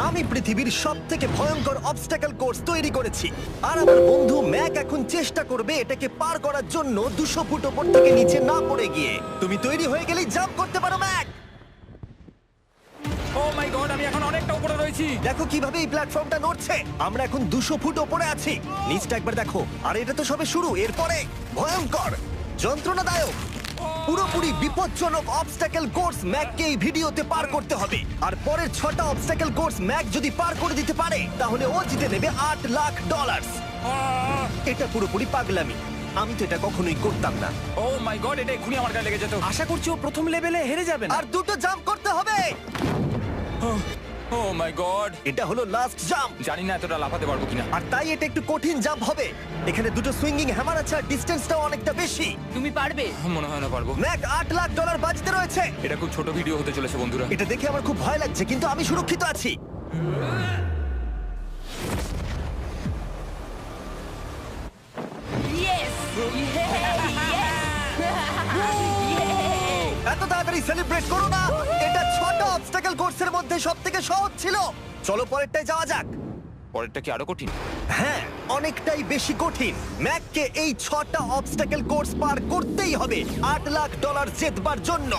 আমি পৃথিবীর সবথেকে ভয়ঙ্কর অবস্টাকেল কোর্স তৈরি করেছি, আর আমার বন্ধু ম্যাক এখন চেষ্টা করবে এটাকে পার করার জন্য 200 ফুট ওপর থেকে নিচে না পড়ে গিয়ে। তুমি তৈরি হয়ে গেলেই জাম্প করতে পারো ম্যাক। ও মাই গড, আমি এখন অনেকটা উপরে রয়েছি। দেখো কিভাবে এই প্ল্যাটফর্মটা নড়ছে। আমরা এখন 200 ফুট ওপরে আছি। নিচটা একবার দেখো। আর এটা তো সবে শুরু, এরপরে ভয়ঙ্কর, যন্ত্রণাদায়ক, পুরোপুরি বিপজ্জনক অবস্টাকেল কোর্স ম্যাককে এই ভিডিওতে পার করতে হবে। আর পরের 6টা অবস্টাকেল কোর্স ম্যাক যদি পার করে দিতে পারে তাহলে ও জিতে নেবে $8 লাখ। এটা পুরোপুরি পাগলামি, আমি তো এটা কখনোই করতাম না। ও মাই গড, এটা এক্ষুনি আমার গায়ে লেগে যেত। আশা করছি ও প্রথম লেভেলে হেরে যাবে না। আর 2টো জাম্প করতে হবে। ও মাই গড, এটা হলো লাস্ট জাম্প, জানি না এতটা লাফাতে পারবো কিনা। আর তাই এটা একটু কঠিন জাম্প হবে। এখানে 2টো সুইঙ্গিং হ্যামার আছে আর ডিসটেন্সটাও অনেকটা বেশি। তুমি পারবে। মনে হয় না পারবো। ম্যাক $8 লাখ বাজিতে রয়েছে। এটা খুব ছোট ভিডিও হতে চলেছে বন্ধুরা। এটা দেখে আমার খুব ভয় লাগছে, কিন্তু আমি সুরক্ষিত আছি। ইয়েস এত তাড়াতাড়ি সেলিব্রেট করো না। এটা 6টা অবস্টাকেল কোর্সের মধ্যে সবথেকে সহজ ছিল। চলো পরেরটায় যাওয়া যাক। পরেরটা কি আরো কঠিন? হ্যাঁ, অনেকটাই বেশি কঠিন। ম্যাককে এই 6টা অবস্টাকেল কোর্স পার করতেই হবে $8 লাখ জেতবার জন্য।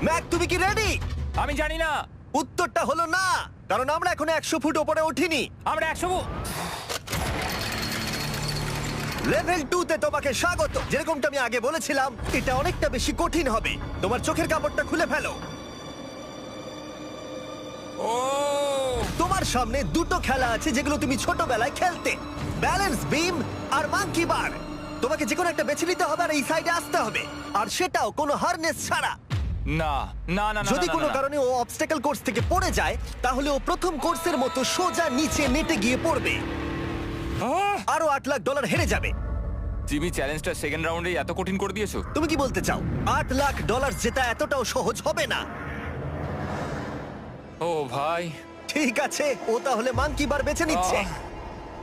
ম্যাক, তুমি কি রেডি? আমি জানি না। উত্তরটা হলো না, কারণ আমরা এখন 100 ফুট উপরে উঠিনি। আমরা 100 লেভেল 2 তে তোমাকে স্বাগত। যেরকমটা আমি আগে বলেছিলাম, এটা অনেকটা বেশি কঠিন হবে। তোমার চোখের কাপড়টা খুলে ফেলো। ও তোমার সামনে 2টো খেলা আছে যেগুলো তুমি ছোটবেলায় খেলতে, ব্যালেন্স বিম আর মাঙ্কি বার। তোমাকে যে কোনো একটা বেছে নিতে হবে আর এই সাইডে আসতে হবে, আর সেটাও কোনো হারনেস ছাড়া। না না না না, যদি না, কোনো না, না। কারণে ও অবস্টাকেল কোর্স থেকে পড়ে যায় তাহলে ও প্রথম কোর্সের মতো সোজা নিচে নেটে গিয়ে পড়বে, আহ! আরো $8 লাখ হেরে যাবে। জিমি, চ্যালেঞ্জটা সেকেন্ড রাউন্ডে এত কঠিন করে দিয়েছো। তুমি কি বলতে চাও $8 লাখ জেতা এতটাও সহজ হবে না? ও ভাই, ঠিক আছে, ও তাহলে মাঙ্কি বার বেছে নিচ্ছে।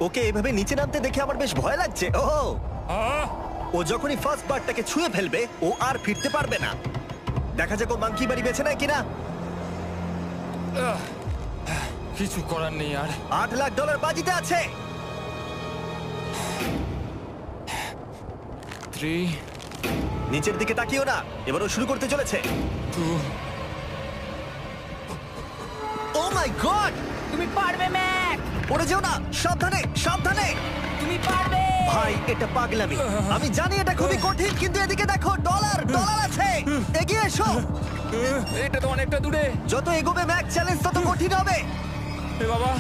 ওকে এভাবে নিচে নামতে দেখে আমার বেশ ভয় লাগছে। ও আহ! ও যখনই ফার্স্ট বারটাকে ছুঁয়ে ফেলবে ও আর ফিরতে পারবে না। দেখা যাক ও মাঙ্কি বাড়ি বেছে নেয় কিনা। কিছু করার নেই আর। $8 লাখ বাজিতে আছে। 3 নিচের দিকে তাকিও না, এবার ও শুরু করতে চলেছে। 2 ও মাই গড, তুমি পারবে ম্যাক। পড়ে যেও না, সাবধানে সাবধানে। তুমি পারবে। ভাই, এটা পাগলামি। আমি জানি এটা খুবই কঠিন, কিন্তু এদিকে দেখো, ডলার আছে। এগিয়ে এসো। এটা তো অনেকটা দূরে। যত এগোবে ম্যাক চ্যালেঞ্জ তত কঠিন হবে। এ বাবা,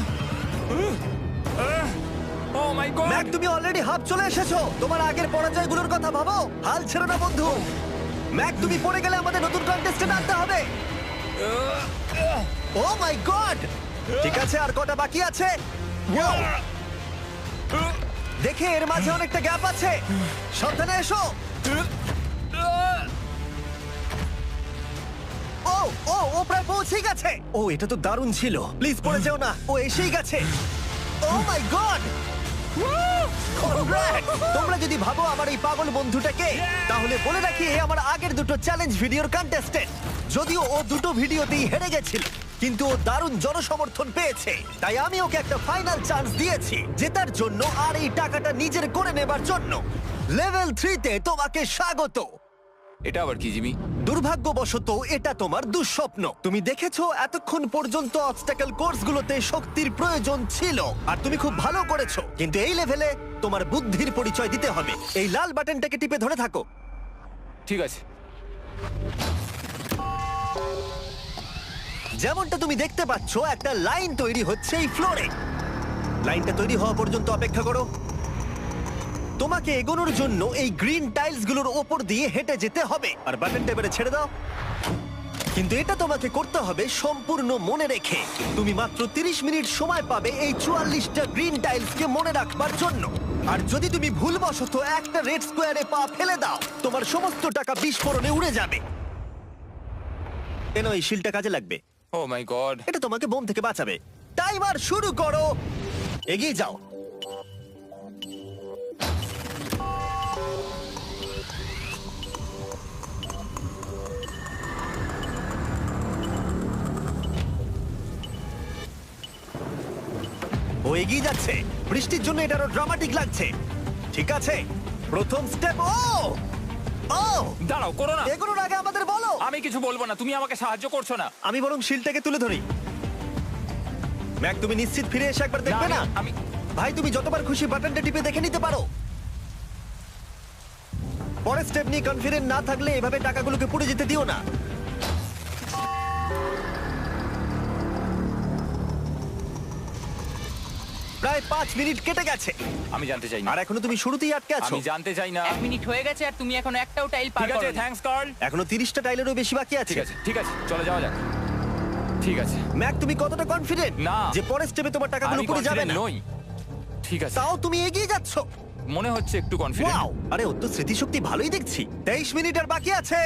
ও মাই গড। ম্যাক, তুমি অলরেডি হাফ চলে এসেছো। তোমার আগের পরাজয়গুলোর কথা ভাবো, হাল ছেড়ো না বন্ধু। ম্যাক, তুমি পড়ে গেলে আমাদের নতুন কন্টেস্টেন্ট আনতে হবে। ও মাই গড, ঠিক আছে, আর কটা বাকি আছে? Wow! দেখে এর মাঝে অনেকটা গ্যাপ আছে। সাবধানে এসো। ও ও ও প্রায় পৌঁছেই গেছে। ও, এটা তো দারুণ ছিল। প্লিজ পড়ে যেও না, ও এসেই গেছে। ও মাই গড, তোমরা যদি ভাবো আমার এই পাগল বন্ধুটাকে, তাহলে বলে রাখি এ আমার আগের 2টো চ্যালেঞ্জ ভিডিওর কন্টেস্টেন্ট। যদিও ও 2টো ভিডিওতেই হেরে গেছিল, কিন্তু ও দারুণ জনসমর্থন পেয়েছে, তাই আমি ওকে একটা ফাইনাল চান্স দিয়েছি জেতার জন্য আর এই টাকাটা নিজের করে নেবার জন্য। লেভেল 3 তে তোমাকে স্বাগত। এটা আবার কি জিমি? দুর্ভাগ্যবশত এটা তোমার দুঃস্বপ্ন। তুমি দেখেছো এতক্ষণ পর্যন্ত অবস্টাকেল কোর্সগুলোতে শক্তির প্রয়োজন ছিল, আর তুমি খুব ভালো করেছো, কিন্তু এই লেভেলে তোমার বুদ্ধির পরিচয় দিতে হবে। এই লাল বাটনটাকে টিপে ধরে থাকো। ঠিক আছে। যেমনটা তুমি দেখতে পাচ্ছ, একটা লাইন তৈরি হচ্ছে এই ফ্লোরে। লাইনটা তৈরি হওয়া পর্যন্ত অপেক্ষা করো। তোমাকে এগোনোর জন্য এই গ্রিন টাইলসগুলোর ওপর দিয়ে হেঁটে যেতে হবে, আর বাটনটা এবারে ছেড়ে দাও। কিন্তু এটা তোমাকে করতে হবে সম্পূর্ণ মনে রেখে। তুমি মাত্র 30 মিনিট সময় পাবে এই 44টা গ্রিন টাইলসকে মনে রাখবার জন্য। আর যদি তুমি ভুলবশত একটা রেড স্কোয়ারে পা ফেলে দাও, তোমার সমস্ত টাকা বিস্ফোরণে উড়ে যাবে। এই শিলটা কাজে লাগবে। ও মাই গড। এটা তোমাকে বোম থেকে বাঁচাবে। টাইমার শুরু করো, এগিয়ে যাও। ও এগিয়ে যাচ্ছে। বৃষ্টির জন্য এটা আরো ড্রামাটিক লাগছে। ঠিক আছে, প্রথম স্টেপ। ও ও দাঁড়াও, করো না। এগুলোর আগে আমাদের বলো। আমি কিছু বলবো না, তুমি আমাকে সাহায্য করছো না। আমি বরং শিলটাকে তুলে ধরি। ম্যাক, তুমি নিশ্চিত ফিরে এসে একবার দেখবে না? আমি ভাই, তুমি যতবার খুশি বাটনটা টিপে দেখে নিতে পারো। পরের স্টেপ নিয়ে কনফিডেন্ট না থাকলে এভাবে টাকাগুলোকে পুড়ে যেতে দিও না। প্রায় 5 মিনিট কেটে গেছে আমি জানতে চাই না। আর এখনো তুমি শুরুতেই আটকে আছো। আমি জানতে চাই না। 1 মিনিট হয়ে গেছে আর তুমি এখনো একটাও টাইল পার ঠিক আছে, করোনি। Thanks Carl. এখনো 30টা টাইলেরও বেশি বাকি আছে। ঠিক আছে, ঠিক আছে, চলে যাওয়া যাক। ঠিক আছে, ম্যাক, তুমি কতটা কনফিডেন্ট না। যে পরের স্টেপে তোমার টাকাগুলো আমি পুড়ে যাবে কনফিডেন্ট না? নই। ঠিক আছে, তাও তুমি এগিয়ে যাচ্ছ। মনে হচ্ছে একটু কনফিডেন্ট। ওয়াও, আরে ওর তো স্মৃতিশক্তি ভালোই দেখছি। 23 মিনিট আর বাকি আছে।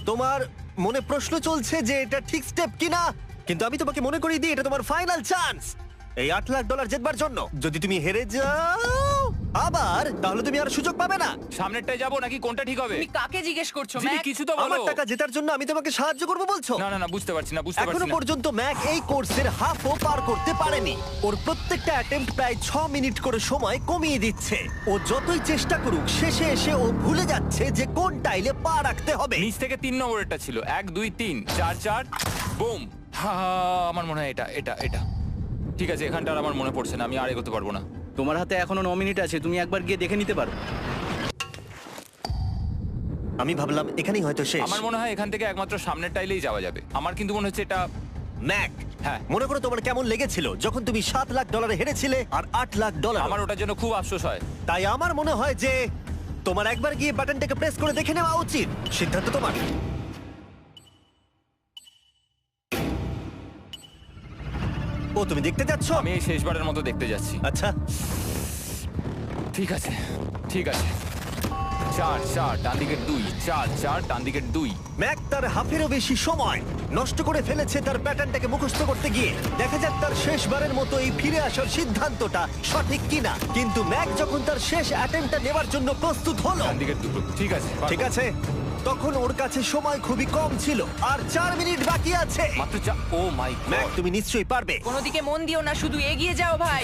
তোমার মনে প্রশ্ন চলছে যে এটা ঠিক স্টেপ কিনা, কিন্তু আমি তোমাকে মনে করিয়ে দিই এটা তোমার ফাইনাল চান্স এই $8 লাখ জেতবার জন্য। যদি তুমি হেরে যাও আবার, তাহলে তুমি আর সুযোগ পাবে না। সামনেরটায় যাবো নাকি কোনটা ঠিক হবে? তুমি কাকে জিজ্ঞেস করছো জিমি, ম্যাক? কিছু তো আমার বলো। টাকা জেতার জন্য আমি তোমাকে সাহায্য করবো বলছো? না না না, বুঝতে পারছি না, বুঝতে এখনো পারছি না। পর্যন্ত ম্যাক এই কোর্সের হাফও পার করতে পারেনি। ওর প্রত্যেকটা অ্যাটেম্প্ট প্রায় 6 মিনিট করে সময় কমিয়ে দিচ্ছে। ও যতই চেষ্টা করুক, শেষে এসে ও ভুলে যাচ্ছে যে কোন টাইলে পা রাখতে হবে। নিচ থেকে 3 নম্বরেরটা ছিল 1 2 3 4 4 বুম। আমার মনে হয় এটা এটা এটা ঠিক আছে। এখানটা আর আমার মনে পড়ছে না, আমি আর এগোতে পারবো না। তোমার হাতে এখনো 9 মিনিট আছে, তুমি একবার গিয়ে দেখে নিতে পারো। আমি ভাবলাম এখানেই হয়তো শেষ। আমার মনে হয় এখান থেকে একমাত্র সামনের টাইলেই যাওয়া যাবে। আমার কিন্তু মনে হচ্ছে এটা। ম্যাক, হ্যাঁ। মনে করো তোমার কেমন লেগেছিল যখন তুমি $7 লাখ হেরেছিলে আর $8 লাখ। আমার ওটার জন্য খুব আফসোস হয়। তাই আমার মনে হয় যে তোমার একবার গিয়ে বাটনটাকে প্রেস করে দেখে নেওয়া উচিত। সিদ্ধান্ত তোমার। ও, তুমি দেখতে যাচ্ছ? আমি এই শেষবারের মতো দেখতে যাচ্ছি। আচ্ছা, ঠিক আছে, ঠিক আছে। 4 4 ডান দিকের 2, 4 4 ডান দিকের 2। ম্যাক তার হাফেরও বেশি সময় নষ্ট করে ফেলেছে তার প্যাটার্নটাকে মুখস্থ করতে গিয়ে। দেখা যাক তার শেষবারের মতো এই ফিরে আসার সিদ্ধান্তটা সঠিক কিনা। কিন্তু ম্যাক যখন তার শেষ অ্যাটেম্পটা নেবার জন্য প্রস্তুত হলো, ডান দিকের 2। ঠিক আছে, ঠিক আছে, তখন ওর কাছে সময় খুবই কম ছিল আর 4 মিনিট বাকি আছে। মাত্র 4। ও মাই ম্যাক, গড। তুমি নিশ্চয়ই পারবে। কোনো দিকে মন দিও না, শুধু এগিয়ে যাও ভাই।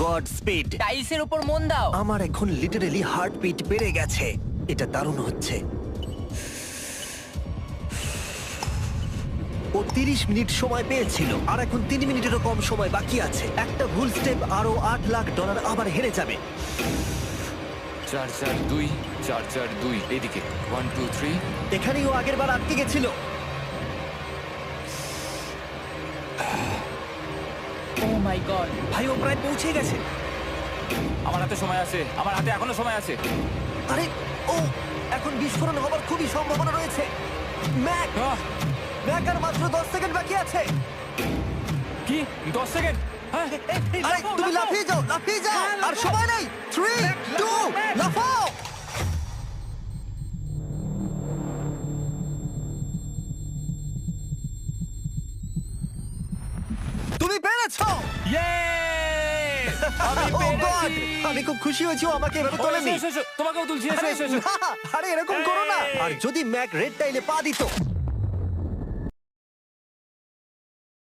God speed. টাইলসের উপর মন দাও। আমার এখন লিটারালি হার্টবিট বেড়ে গেছে। এটা দারুণ হচ্ছে। ও 30 মিনিট সময় পেয়েছিল আর এখন 3 মিনিটেরও কম সময় বাকি আছে। একটা ভুল স্টেপ আরো $8 লাখ আবার হেরে যাবে। 4 4 2 4 4 2 এদিকে 1 2 3। এখানেই ও আগের বার আটকে গেছিল। ও মাই গড। ভাই, ও প্রায় পৌঁছে গেছে। আমার হাতে সময় আছে, আমার হাতে এখনো সময় আছে। আরে, ও এখন বিস্ফোরণ হবার খুবই সম্ভাবনা রয়েছে। ম্যাক, আহ, ম্যাক আর মাত্র 10 সেকেন্ড বাকি আছে। কি 10 সেকেন্ড? হ্যাঁ, আরে তুমি লাফিয়ে যাও, লাফিয়ে যাও। আর সময় নেই। 3 2 লাফাও। তুমি পেরেছো। Yay! আমি Oh God! পেরেছি। আমি খুব খুশি হয়েছি ও আমাকে এভাবে ও, তোলেনি। এসো, এসো, এসো। তোমাকেও তুলছি, এসো আরে এসো এসো। না, আরে এরকম করো না। আর যদি ম্যাক রেড টাইলে পা দিত